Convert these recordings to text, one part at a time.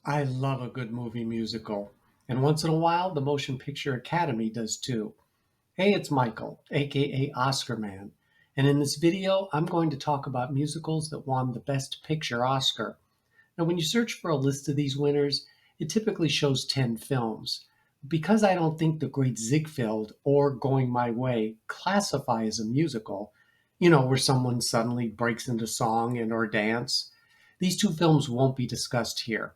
I love a good movie musical, and once in a while, the Motion Picture Academy does too. Hey, it's Michael, aka Oscar Man, and in this video, I'm going to talk about musicals that won the Best Picture Oscar. Now, when you search for a list of these winners, it typically shows 10 films. Because I don't think The Great Ziegfeld or Going My Way classify as a musical, where someone suddenly breaks into song and or dance, these two films won't be discussed here.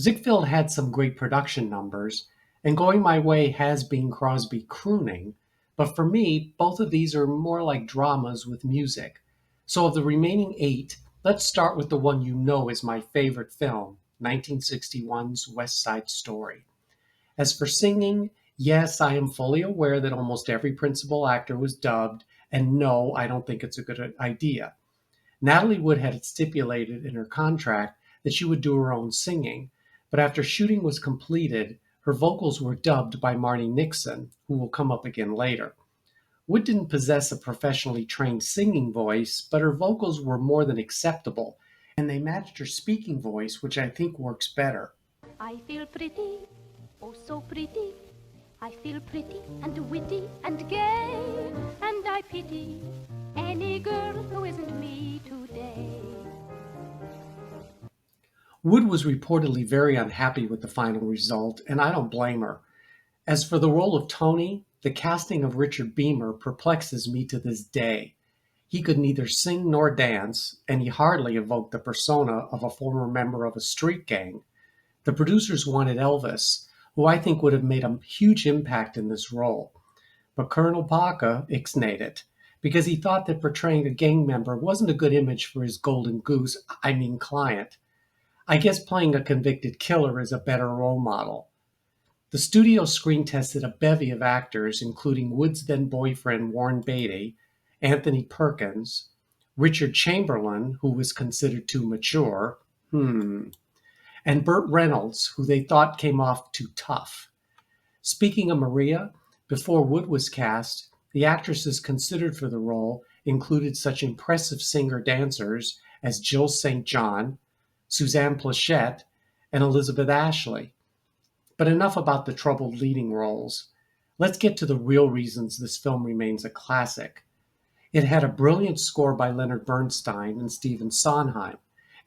Ziegfeld had some great production numbers, and Going My Way has Bing Crosby crooning, but for me, both of these are more like dramas with music. So of the remaining eight, let's start with the one you know is my favorite film, 1961's West Side Story. As for singing, yes, I am fully aware that almost every principal actor was dubbed, and no, I don't think it's a good idea. Natalie Wood had stipulated in her contract that she would do her own singing, but after shooting was completed, her vocals were dubbed by Marni Nixon, who will come up again later. Wood didn't possess a professionally trained singing voice, but her vocals were more than acceptable, and they matched her speaking voice, which I think works better. I feel pretty, oh so pretty. I feel pretty and witty and gay, and I pity any girl who isn't me today. Wood was reportedly very unhappy with the final result, and I don't blame her. As for the role of Tony, the casting of Richard Beamer perplexes me to this day. He could neither sing nor dance, and he hardly evoked the persona of a former member of a street gang. The producers wanted Elvis, who I think would have made a huge impact in this role. But Colonel Parker ixnayed it, because he thought that portraying a gang member wasn't a good image for his golden goose, client. I guess playing a convicted killer is a better role model. The studio screen tested a bevy of actors, including Wood's then boyfriend Warren Beatty, Anthony Perkins, Richard Chamberlain, who was considered too mature, and Burt Reynolds, who they thought came off too tough. Speaking of Maria, before Wood was cast, the actresses considered for the role included such impressive singer-dancers as Jill St. John, Suzanne Plachette, and Elizabeth Ashley. But enough about the troubled leading roles. Let's get to the real reasons this film remains a classic. It had a brilliant score by Leonard Bernstein and Stephen Sondheim,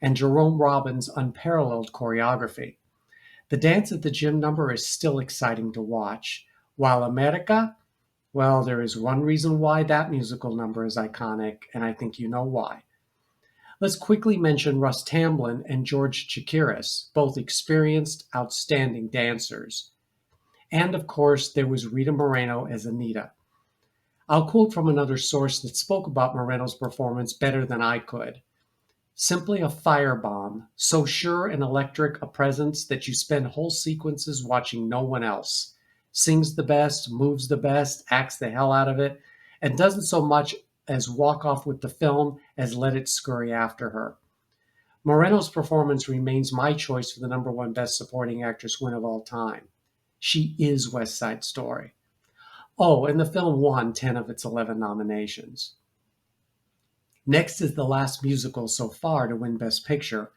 and Jerome Robbins' unparalleled choreography. The dance at the gym number is still exciting to watch, while America, well, there is one reason why that musical number is iconic, and I think you know why. Let's quickly mention Russ Tamblyn and George Chakiris, both experienced, outstanding dancers. And of course, there was Rita Moreno as Anita. I'll quote from another source that spoke about Moreno's performance better than I could. Simply a firebomb, so sure and electric a presence that you spend whole sequences watching no one else. Sings the best, moves the best, acts the hell out of it, and doesn't so much as walk off with the film as let it scurry after her. Moreno's performance remains my choice for the number one Best Supporting Actress win of all time. She is West Side Story. Oh, and the film won 10 of its 11 nominations. Next is the last musical so far to win Best Picture.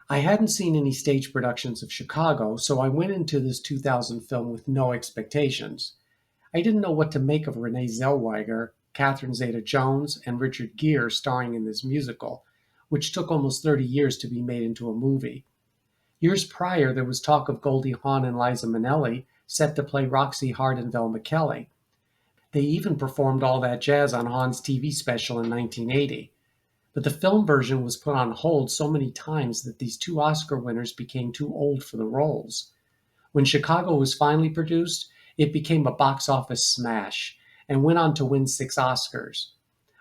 I hadn't seen any stage productions of Chicago, so I went into this 2000 film with no expectations. I didn't know what to make of Renee Zellweger, Catherine Zeta-Jones, and Richard Gere starring in this musical, which took almost 30 years to be made into a movie. Years prior, there was talk of Goldie Hawn and Liza Minnelli set to play Roxy Hart and Velma Kelly. They even performed All That Jazz on Hawn's TV special in 1980. But the film version was put on hold so many times that these two Oscar winners became too old for the roles. When Chicago was finally produced, it became a box office smash and went on to win 6 Oscars.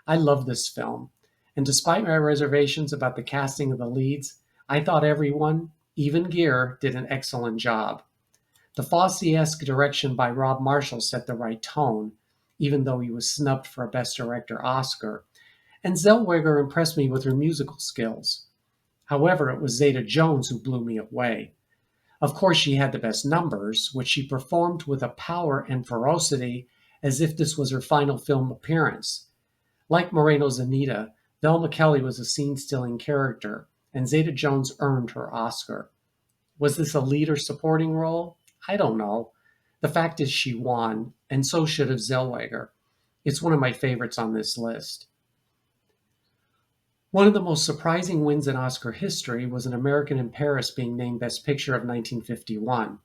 I love this film, and despite my reservations about the casting of the leads, I thought everyone, even Gere, did an excellent job. The Fosse-esque direction by Rob Marshall set the right tone, even though he was snubbed for a Best Director Oscar, and Zellweger impressed me with her musical skills. However, it was Zeta-Jones who blew me away. Of course, she had the best numbers, which she performed with a power and ferocity as if this was her final film appearance. Like Moreno's Anita, Velma Kelly was a scene-stealing character, and Zeta-Jones earned her Oscar. Was this a lead or supporting role? I don't know. The fact is she won, and so should have Zellweger. It's one of my favorites on this list. One of the most surprising wins in Oscar history was An American in Paris being named Best Picture of 1951.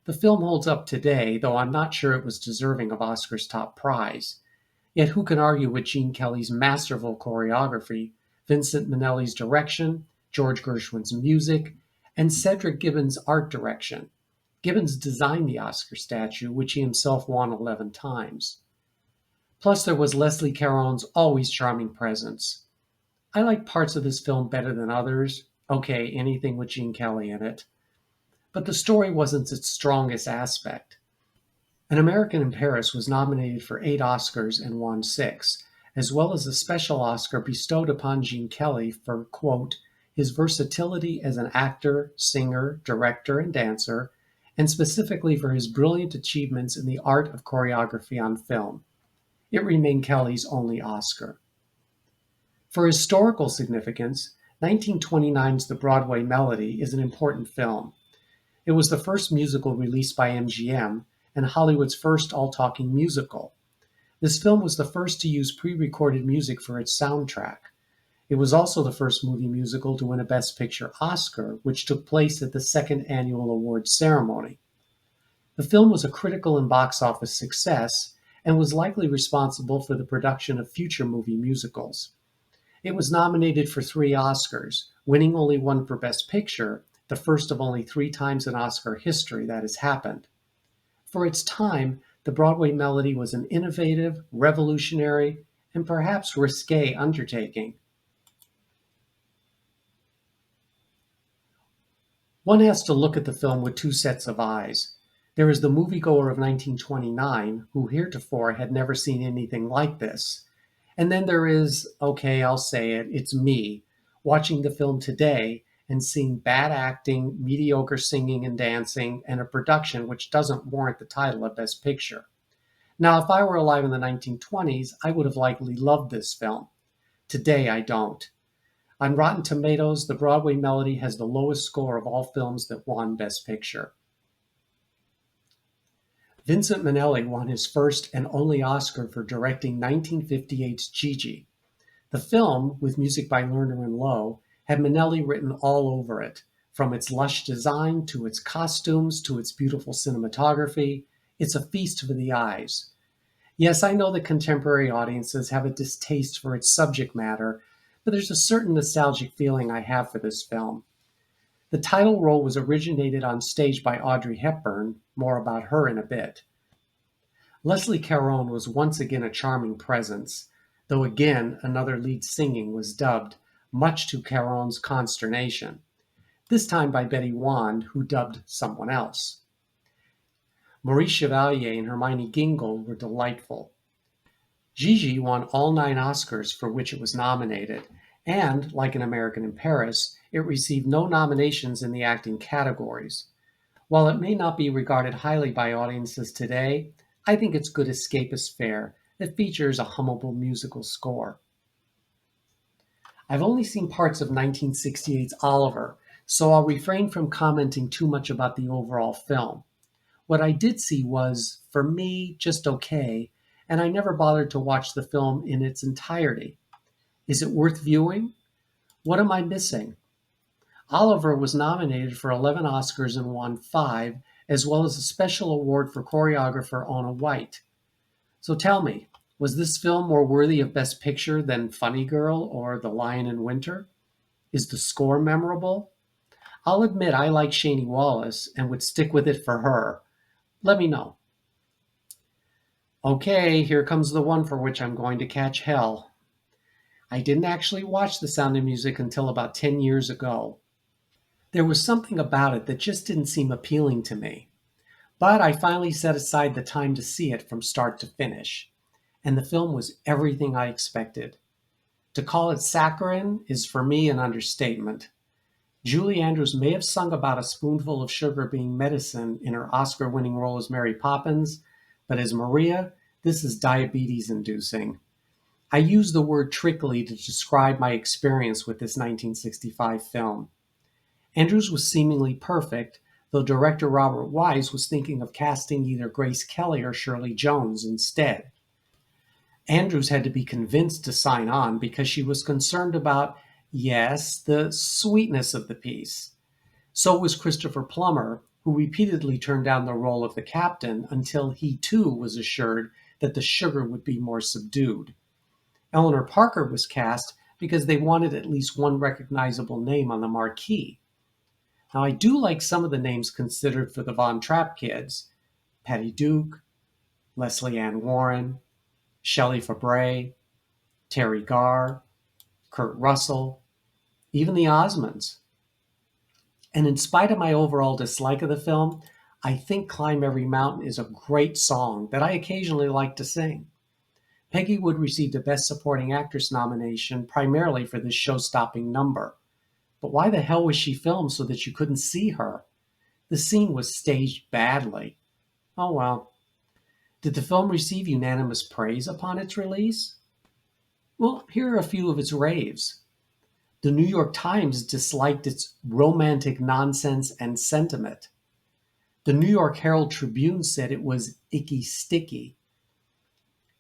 The film holds up today, though I'm not sure it was deserving of Oscar's top prize. Yet who can argue with Gene Kelly's masterful choreography, Vincent Minnelli's direction, George Gershwin's music, and Cedric Gibbons' art direction? Gibbons designed the Oscar statue, which he himself won 11 times. Plus, there was Leslie Caron's always charming presence. I like parts of this film better than others. Okay, anything with Gene Kelly in it. But the story wasn't its strongest aspect. An American in Paris was nominated for 8 Oscars and won 6, as well as a special Oscar bestowed upon Gene Kelly for, quote, his versatility as an actor, singer, director, and dancer, and specifically for his brilliant achievements in the art of choreography on film. It remained Kelly's only Oscar. For historical significance, 1929's The Broadway Melody is an important film. It was the first musical released by MGM and Hollywood's first all-talking musical. This film was the first to use pre-recorded music for its soundtrack. It was also the first movie musical to win a Best Picture Oscar, which took place at the second annual awards ceremony. The film was a critical and box office success and was likely responsible for the production of future movie musicals. It was nominated for 3 Oscars, winning only one for Best Picture, the first of only 3 times in Oscar history that has happened. For its time, the Broadway Melody was an innovative, revolutionary, and perhaps risque undertaking. One has to look at the film with 2 sets of eyes. There is the moviegoer of 1929 who heretofore had never seen anything like this. And then there is, okay, I'll say it, it's me, watching the film today and seeing bad acting, mediocre singing and dancing, and a production which doesn't warrant the title of Best Picture. Now, if I were alive in the 1920s, I would have likely loved this film. Today, I don't. On Rotten Tomatoes, The Broadway Melody has the lowest score of all films that won Best Picture. Vincent Minnelli won his first and only Oscar for directing 1958's Gigi. The film, with music by Lerner and Loewe, had Minnelli written all over it, from its lush design to its costumes to its beautiful cinematography. It's a feast for the eyes. Yes, I know that contemporary audiences have a distaste for its subject matter, but there's a certain nostalgic feeling I have for this film. The title role was originated on stage by Audrey Hepburn, more about her in a bit. Leslie Caron was once again a charming presence, though again another lead singing was dubbed, much to Caron's consternation, this time by Betty Wand, who dubbed someone else. Maurice Chevalier and Hermione Gingold were delightful. Gigi won all 9 Oscars for which it was nominated, and, like An American in Paris, it received no nominations in the acting categories. While it may not be regarded highly by audiences today, I think it's good escapist fare that features a hummable musical score. I've only seen parts of 1968's Oliver, so I'll refrain from commenting too much about the overall film. What I did see was, for me, just okay, and I never bothered to watch the film in its entirety. Is it worth viewing? What am I missing? Oliver was nominated for 11 Oscars and won 5, as well as a special award for choreographer Ona White. So tell me, was this film more worthy of Best Picture than Funny Girl or The Lion in Winter? Is the score memorable? I'll admit I like Shani Wallace and would stick with it for her. Let me know. Okay, here comes the one for which I'm going to catch hell. I didn't actually watch The Sound of Music until about 10 years ago. There was something about it that just didn't seem appealing to me. But I finally set aside the time to see it from start to finish. And the film was everything I expected. To call it saccharine is for me an understatement. Julie Andrews may have sung about a spoonful of sugar being medicine in her Oscar-winning role as Mary Poppins, but as Maria, this is diabetes-inducing. I use the word trickly to describe my experience with this 1965 film. Andrews was seemingly perfect, though director Robert Wise was thinking of casting either Grace Kelly or Shirley Jones instead. Andrews had to be convinced to sign on because she was concerned about, yes, the sweetness of the piece. So was Christopher Plummer, who repeatedly turned down the role of the captain until he too was assured that the sugar would be more subdued. Eleanor Parker was cast because they wanted at least one recognizable name on the marquee. Now, I do like some of the names considered for the Von Trapp kids: Patty Duke, Leslie Ann Warren, Shelley Fabre, Terry Garr, Kurt Russell, even the Osmonds. And in spite of my overall dislike of the film, I think Climb Every Mountain is a great song that I occasionally like to sing. Peggy Wood received a Best Supporting Actress nomination primarily for this show-stopping number. But why the hell was she filmed so that you couldn't see her? The scene was staged badly. Oh well. Did the film receive unanimous praise upon its release? Well, here are a few of its raves. The New York Times disliked its romantic nonsense and sentiment. The New York Herald Tribune said it was icky sticky.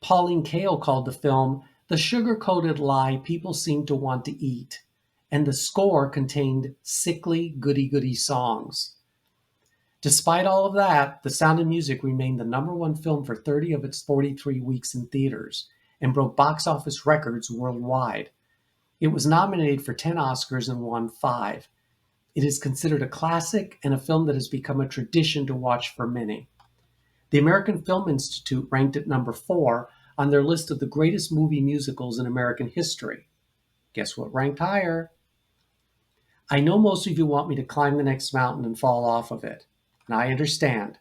Pauline Kael called the film the sugar-coated lie people seem to want to eat, and the score contained sickly, goody-goody songs. Despite all of that, The Sound of Music remained the #1 film for 30 of its 43 weeks in theaters and broke box office records worldwide. It was nominated for 10 Oscars and won 5. It is considered a classic and a film that has become a tradition to watch for many. The American Film Institute ranked it #4 on their list of the greatest movie musicals in American history. Guess what ranked higher? I know most of you want me to climb the next mountain and fall off of it, and I understand.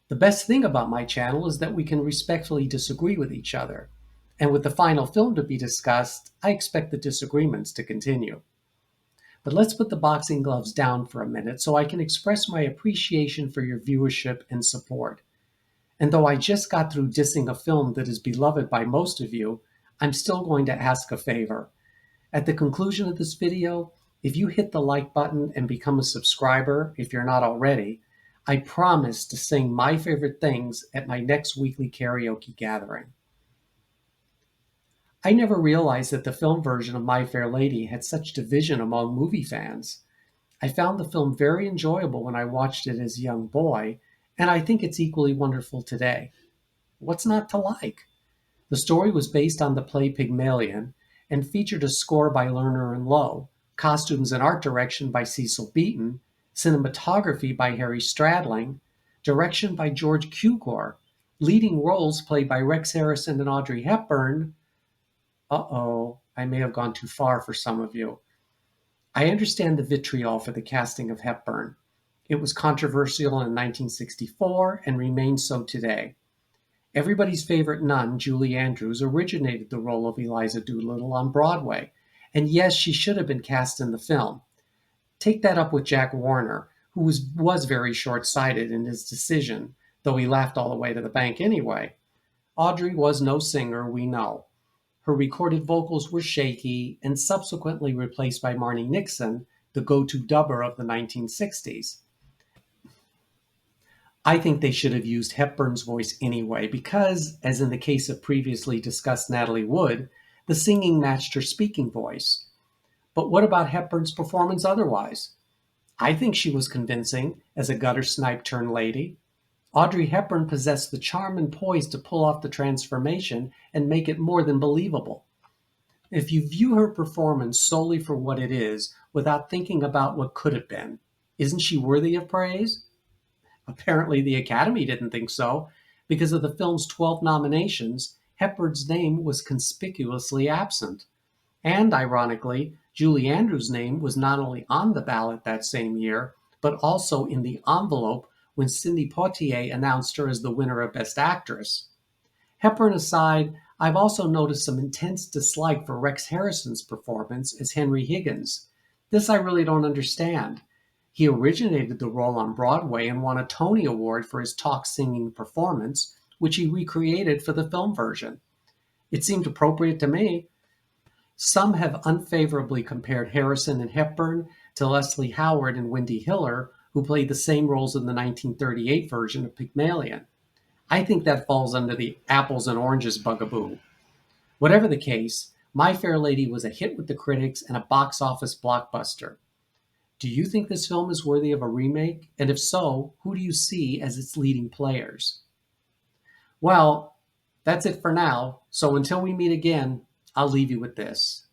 The best thing about my channel is that we can respectfully disagree with each other, and with the final film to be discussed, I expect the disagreements to continue. But let's put the boxing gloves down for a minute so I can express my appreciation for your viewership and support. And though I just got through dissing a film that is beloved by most of you, I'm still going to ask a favor. At the conclusion of this video, if you hit the like button and become a subscriber, if you're not already, I promise to sing my favorite things at my next weekly karaoke gathering. I never realized that the film version of My Fair Lady had such division among movie fans. I found the film very enjoyable when I watched it as a young boy, and I think it's equally wonderful today. What's not to like? The story was based on the play Pygmalion and featured a score by Lerner and Loewe, costumes and art direction by Cecil Beaton, cinematography by Harry Stradling, direction by George Cukor, leading roles played by Rex Harrison and Audrey Hepburn. Uh-oh, I may have gone too far for some of you. I understand the vitriol for the casting of Hepburn. It was controversial in 1964 and remains so today. Everybody's favorite nun, Julie Andrews, originated the role of Eliza Doolittle on Broadway, and yes, she should have been cast in the film. Take that up with Jack Warner, who was very short-sighted in his decision, though he laughed all the way to the bank anyway. Audrey was no singer, we know. Her recorded vocals were shaky and subsequently replaced by Marni Nixon, the go-to dubber of the 1960s. I think they should have used Hepburn's voice anyway because, as in the case of previously discussed Natalie Wood, the singing matched her speaking voice. But what about Hepburn's performance otherwise? I think she was convincing as a gutter snipe turned lady. Audrey Hepburn possessed the charm and poise to pull off the transformation and make it more than believable. If you view her performance solely for what it is, without thinking about what could have been, isn't she worthy of praise? Apparently the Academy didn't think so. Because of the film's 12 nominations, Hepburn's name was conspicuously absent. And, ironically, Julie Andrews' name was not only on the ballot that same year, but also in the envelope when Sidney Poitier announced her as the winner of Best Actress. Hepburn aside, I've also noticed some intense dislike for Rex Harrison's performance as Henry Higgins. This I really don't understand. He originated the role on Broadway and won a Tony Award for his talk-singing performance, which he recreated for the film version. It seemed appropriate to me. Some have unfavorably compared Harrison and Hepburn to Leslie Howard and Wendy Hiller, who played the same roles in the 1938 version of Pygmalion. I think that falls under the apples and oranges bugaboo. Whatever the case, My Fair Lady was a hit with the critics and a box office blockbuster. Do you think this film is worthy of a remake? And if so, who do you see as its leading players? Well, that's it for now. So until we meet again, I'll leave you with this.